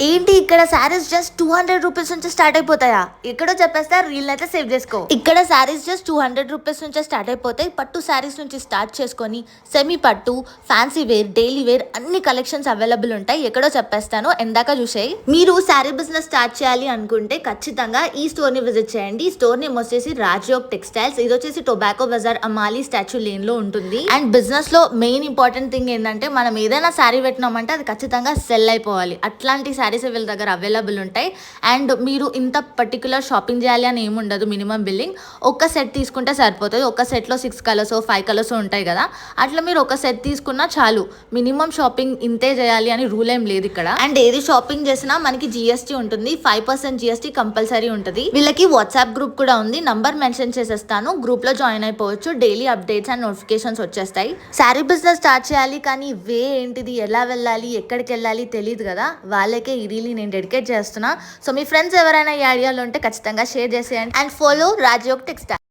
ఏంటి ఇక్కడ saris just 200 rupees నుంచి స్టార్ట్ అయిపోతాయా? ఎక్కడో చెప్పేస్తా, రీల్ అయితే సేవ్ చేసుకో. ఇక్కడ శారీస్ జస్ట్ 200 రూపీస్ నుంచి స్టార్ట్ అయిపోతాయి. పట్టు శారీస్ నుంచి స్టార్ట్ చేసుకొని సెమీ పట్టు, ఫ్యాన్సీ వేర్, డైలీ వేర్ అన్ని కలెక్షన్స్ అవైలబుల్ ఉంటాయి. ఎక్కడో చెప్పేస్తాను, ఎందాక చూసేయి. మీరు శారీ బిజినెస్ స్టార్ట్ చేయాలి అనుకుంటే ఖచ్చితంగా ఈ స్టోర్ ని విజిట్ చేయండి. ఈ స్టోర్ నేమ్ వచ్చేసి రాజయోగ్ టెక్స్టైల్స్. ఇది వచ్చేసి టొబాకో బజార్ అమాలి స్టాచ్యూ లేన్ లో ఉంటుంది. అండ్ బిజినెస్ లో మెయిన్ ఇంపార్టెంట్ థింగ్ ఏంటంటే మనం ఏదైనా శారీ పెట్టినామంటే అది ఖచ్చితంగా సెల్ అయిపోవాలి. అట్లాంటి శారీస్ వీళ్ళ దగ్గర అవైలబుల్ ఉంటాయి. అండ్ మీరు ఇంత పర్టికులర్ షాపింగ్ చేయాలి అని ఏముండదు. మినిమం బిల్లింగ్ ఒక్క సెట్ తీసుకుంటే సరిపోతుంది. ఒక సెట్లో 6 కలర్స్ 5 కలర్స్ ఉంటాయి కదా, అట్లా మీరు ఒక సెట్ తీసుకున్నా చాలు. మినిమం షాపింగ్ ఇంతే చేయాలి అని రూల్ ఏం లేదు ఇక్కడ. అండ్ ఏది షాపింగ్ చేసినా మనకి జిఎస్టీ ఉంటుంది. 5% జిఎస్టీ కంపల్సరీ ఉంటుంది. వీళ్ళకి వాట్సాప్ గ్రూప్ కూడా ఉంది. నంబర్ మెన్షన్ చేసేస్తాను, గ్రూప్ లో జాయిన్ అయిపోవచ్చు. డైలీ అప్డేట్స్ అండ్ నోటిఫికేషన్స్ వచ్చేస్తాయి. శారీ బిజినెస్ స్టార్ట్ చేయాలి కానీ వే ఏంటిది, ఎలా వెళ్ళాలి, ఎక్కడికి వెళ్ళాలి తెలియదు కదా, వాళ్ళకే ఈ రీల్ నేను డెడికేట్ చేస్తున్నా. సో మీ ఫ్రెండ్స్ ఎవరైనా ఈ ఐడియాలో ఉంటే ఖచ్చితంగా షేర్ చేసేయండి. And follow Rajyog textile.